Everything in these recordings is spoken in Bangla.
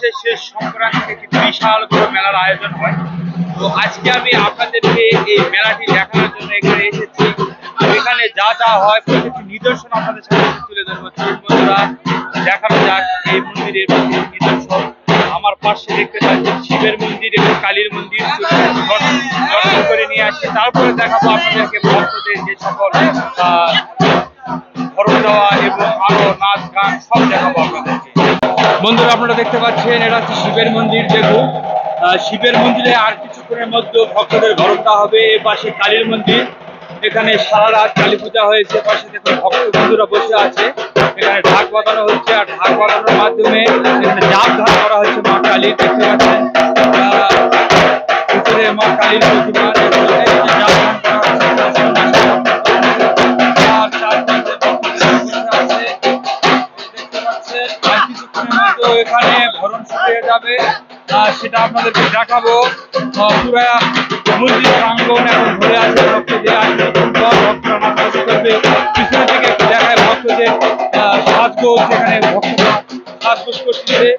মাসের শেষ সংক্রান্তি একটি বিশাল বড় মেলার আয়োজন হয়। তো আজকে আমি আপনাদেরকে এই মেলাটি দেখানোর জন্য এখানে এসেছি। এখানে যা যা হয় প্রত্যেকটি নিদর্শন আপনাদের সামনে তুলে ধরবো। বন্ধুরা, দেখানো যাক এই মন্দিরের নিদর্শন। আমার পাশে দেখতে পাচ্ছেন শিবের মন্দির এবং কালীর মন্দির দর্শন করে নিয়ে আসি। তারপরে দেখাবো আপনাদেরকে ভক্তদের যে সকল খরচ দেওয়া এবং আরো নাচ গান সব দেখাবো আপনাদেরকে। বন্ধুরা, আপনারা দেখতে পাচ্ছেন এটা হচ্ছে শিবের মন্দির। দেখুন, শিবের মন্দিরে আর কিছুক্ষণের মধ্যে ভক্তদের ঘরণ দেওয়া হবে। এ পাশে কালীর মন্দির, এখানে সারা রাত কালী পূজা হয়েছে। পাশে দেখুন ভক্ত বন্ধুরা বসে আছে, এখানে ঢাক বাজানো হচ্ছে। আর ঢাক বাজানোর মাধ্যমে এখানে জাপ ধান করা হচ্ছে মা কালীর। দেখতে পাচ্ছেন ভিতরে মা কালীর প্রতিমা, জাপ ধান করা হচ্ছে। এখানে ভরণ শুরু যাবে, সেটা আপনাদেরকে দেখাবো। পুরা মন্দির প্রাঙ্গণ এখন ঘুরে আছে, ভক্তদের আসবে ভক্তরা নাচ করবে। পিছনে থেকে একটু দেখায় ভক্তদের সাজগোজ, যেখানে ভক্তরা সাজগোজ করতেছে।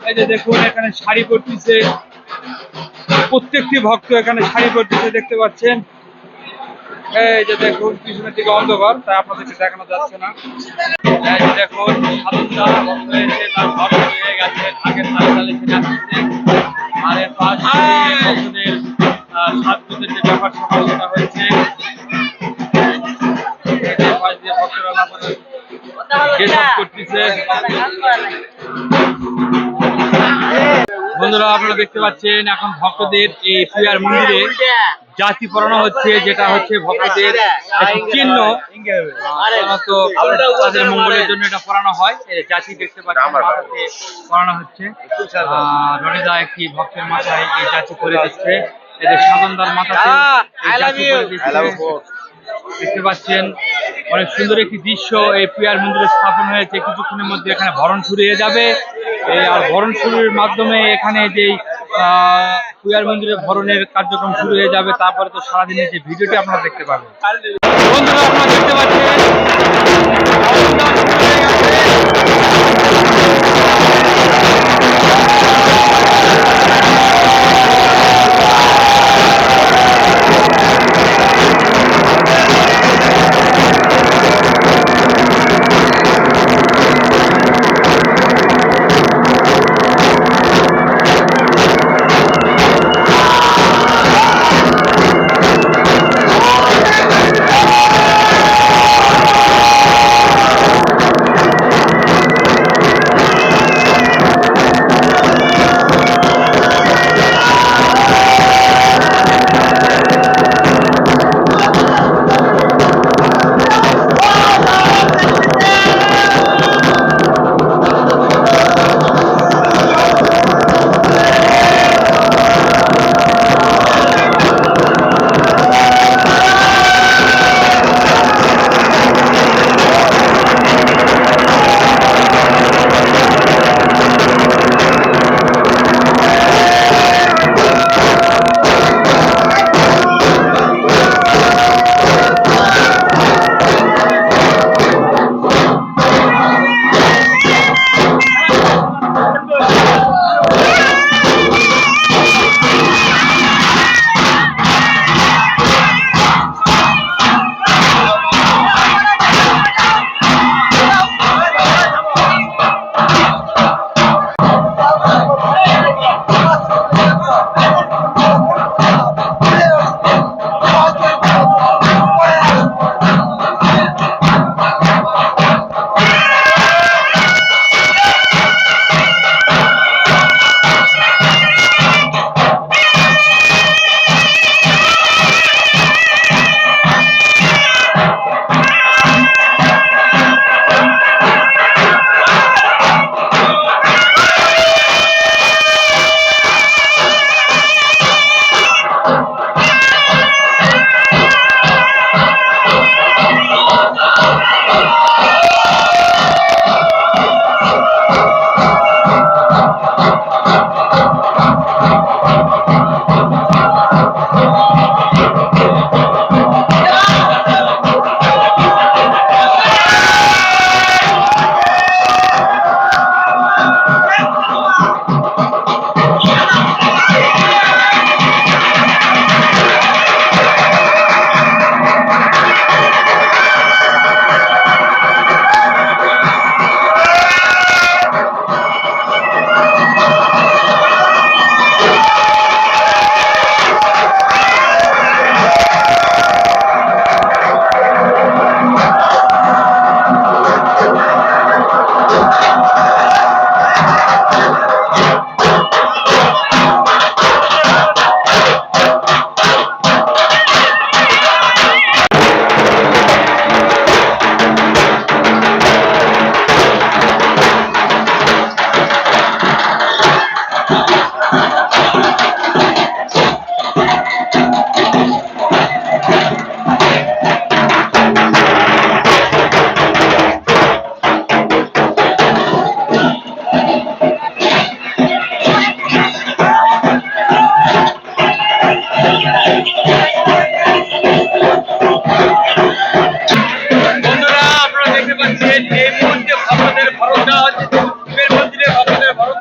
এই যে দেখুন, এখানে শাড়ি পরতেছে, প্রত্যেকটি ভক্ত এখানে শাড়ি পরতেছে, দেখতে পাচ্ছেন। এই যে দেখুন, পিছনের দিকে অন্ধকার, তাই আপনাদেরকে দেখানো যাচ্ছে না। এই যে দেখুন, সাধুরা ভক্ত হয়েছে, তার ঘর হয়ে গেছে, আগের তালে তালে সে যাচ্ছে। আর এর পাশে ভক্তদের সাজগোজের যে ব্যাপার সমালোচনা হয়েছে, ভক্তরা করতেছে। বন্ধুরা, আপনারা দেখতে পাচ্ছেন এখন ভক্তদের এই পূজার মন্দিরে জাতি পড়ানো হচ্ছে, যেটা হচ্ছে ভক্তদের চিহ্ন। তাদের মঙ্গলের জন্য এটা পড়ানো হয়। জাতি দেখতে পাচ্ছেন পড়ানো হচ্ছে। রনিদা একটি ভক্তের মাথায় এই জাতি করে দিচ্ছে, এদের সাধনদার মাথাতে দেখতে পাচ্ছেন। অনেক সুন্দর একটি দৃশ্য এই পূজার মন্দিরে স্থাপন হয়েছে। কিছুক্ষণের মধ্যে এখানে ভরণ শুরু হয়ে যাবে। আর ভরণ শুরুর মাধ্যমে এখানে যেই পূজার মন্দিরে ভরণের কার্যক্রম শুরু হয়ে যাবে। তারপরে তো সারাদিনের যে ভিডিওটি আপনারা দেখতে পাবেন। বন্ধুরা, আপনারা দেখতে পাচ্ছেন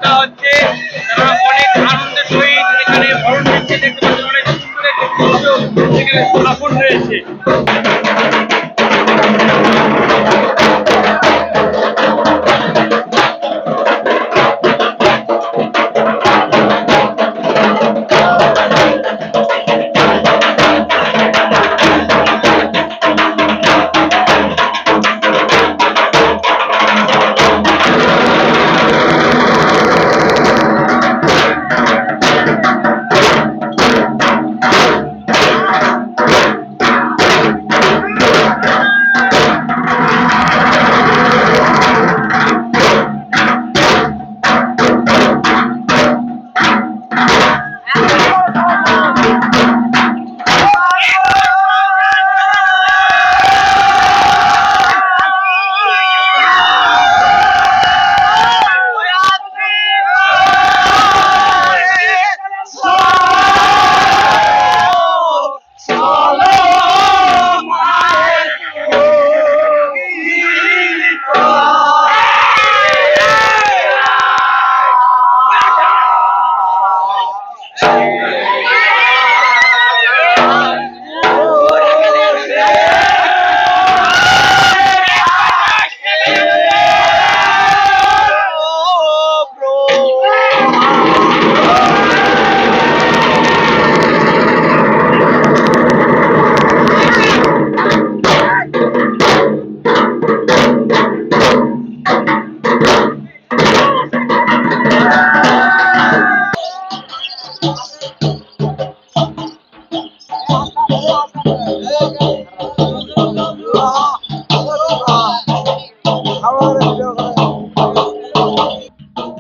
দেওয়া হচ্ছে। তারা অনেক আনন্দের সহিত এখানে বরণ দিচ্ছে, দেখতে পাচ্ছেন অনেক সুন্দর একটি দৃশ্য এখানে স্থাপন হয়েছে।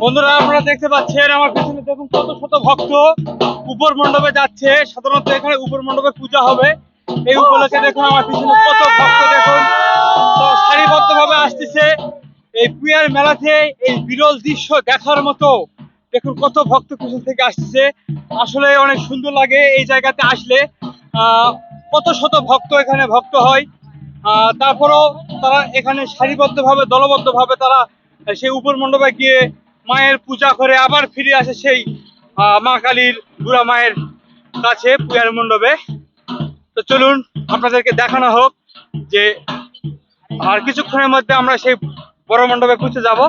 বন্ধুরা আপনারা দেখতে পাচ্ছেন আমার পিছনে দেখুন কত শত ভক্ত উপর মণ্ডপে যাচ্ছে। সাধারণত এখানে উপর মণ্ডপে পূজা হবে, এই উপলক্ষে দেখুন আমার পিছনে কত ভক্ত দেখুন তো সারিবদ্ধ ভাবে আসতেছে এই পুয়ার মেলাতে। এই বিরল দৃশ্য দেখার মতো দেখুন কত ভক্ত পিছন থেকে আসতেছে। আসলে অনেক সুন্দর লাগে এই জায়গাতে আসলে। কত শত ভক্ত এখানে ভক্ত হয়, তারপরেও তারা এখানে সারিবদ্ধ ভাবে দলবদ্ধ ভাবে তারা সেই উপর মণ্ডপে গিয়ে মায়ের পূজা করে আবার ফিরে আসে সেই মা কালীর বুড়া মায়ের কাছে পূজার মণ্ডপে। তো চলুন আপনাদেরকে দেখানো হোক যে আর কিছুক্ষণের মধ্যে আমরা সেই বড় মণ্ডপে পৌঁছে যাব,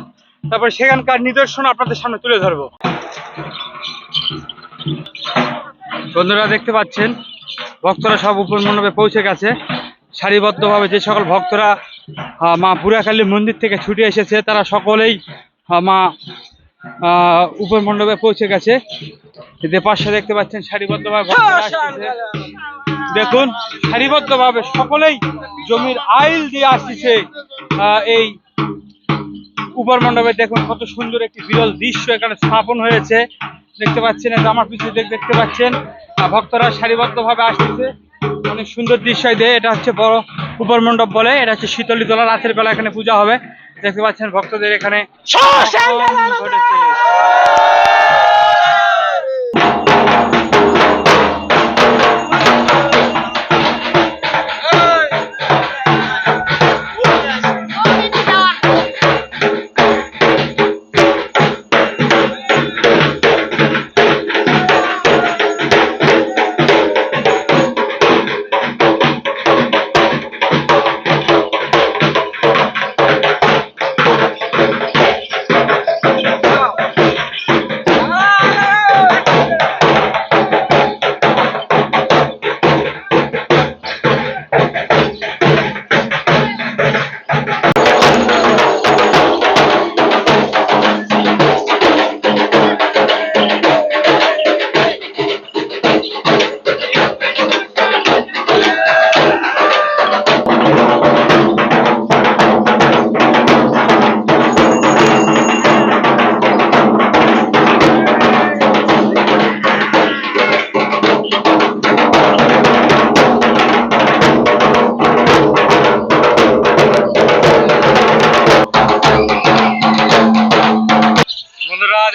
তারপর সেখানকার নিদর্শন আপনাদের সামনে তুলে ধরবো। বন্ধুরা দেখতে পাচ্ছেন ভক্তরা সব উপর মণ্ডপে পৌঁছে গেছে। সারিবদ্ধভাবে যে সকল ভক্তরা মা বুড়াকালীর মন্দির থেকে ছুটে এসেছে তারা সকলেই মা উপর মণ্ডপে পৌঁছে গেছে। যে পাশে দেখতে পাচ্ছেন সারিবদ্ধভাবে দেখুন সারিবদ্ধভাবে সকলেই জমির আইল দিয়ে আসছে এই উপর মণ্ডপে। দেখুন কত সুন্দর একটি বিরল দৃশ্য এখানে স্থাপন হয়েছে, দেখতে পাচ্ছেন। আমার পিছনে দেখতে পাচ্ছেন ভক্তরা সারিবদ্ধভাবে আসতেছে, অনেক সুন্দর দৃশ্য দিয়ে। এটা হচ্ছে বড় উপর মণ্ডপ বলে, এটা হচ্ছে শীতলী তোলা, রাতের বেলা এখানে পূজা হবে। দেখতে পাচ্ছেন ভক্তদের এখানে ঘটেছে।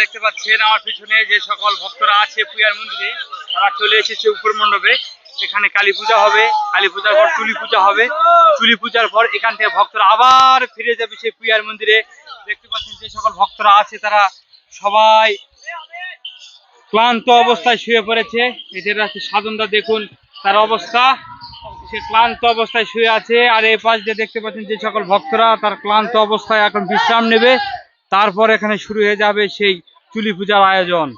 দেখতে পাচ্ছেন আমার পিছনে যে সকল ভক্তরা আছে পূজার মন্দিরে তারা চলে এসেছে উপর মণ্ডপে। এখানে কালী পূজা হবে, কালী পূজার পর চুলি পূজা হবে, চুলি পূজার পর এখান থেকে ভক্তরা আবার ফিরে যাবে সেই পূজার মন্দিরে। দেখতে পাচ্ছেন যে সকল ভক্তরা আছে তারা সবাই ক্লান্ত অবস্থায় শুয়ে পড়েছে। এদের সাধনটা দেখুন তার অবস্থা, সে ক্লান্ত অবস্থায় শুয়ে আছে। আর এই পাশ দিয়ে দেখতে পাচ্ছেন যে সকল ভক্তরা তার ক্লান্ত অবস্থায় এখন বিশ্রাম নেবে, তারপর এখানে শুরু হয়ে যাবে সেই চুলি পূজার আয়োজন।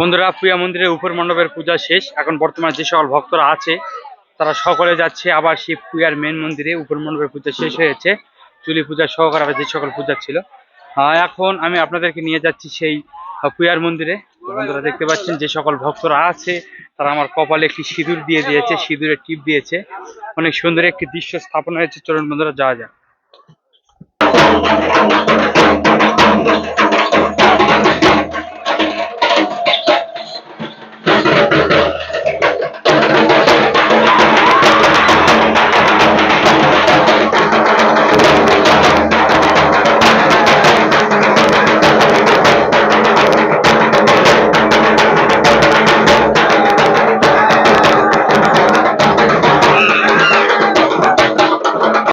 বন্ধুরা, প্রিয়া মন্দিরের উপর মণ্ডপের পূজা শেষ। এখন বর্তমানে যে সকল ভক্তরা আছে তারা সকলে যাচ্ছে আবার শিব প্রিয়ার মেন মন্দিরে। উপর মণ্ডপের পূজা শেষ হয়েছে, চুলি পূজা সহকারে যে সকল পূজা ছিল। এখন আমি আপনাদেরকে নিয়ে যাচ্ছি সেই প্রিয়ার মন্দিরে। বন্ধুরা দেখতে পাচ্ছেন যে সকল ভক্তরা আছে তারা আমার কপালে একটি সিঁদুর দিয়ে দিয়েছে, সিঁদুরের টিপ দিয়েছে। অনেক সুন্দর একটি দৃশ্য স্থাপন হয়েছে। চলুন বন্ধুরা যাওয়া যাক।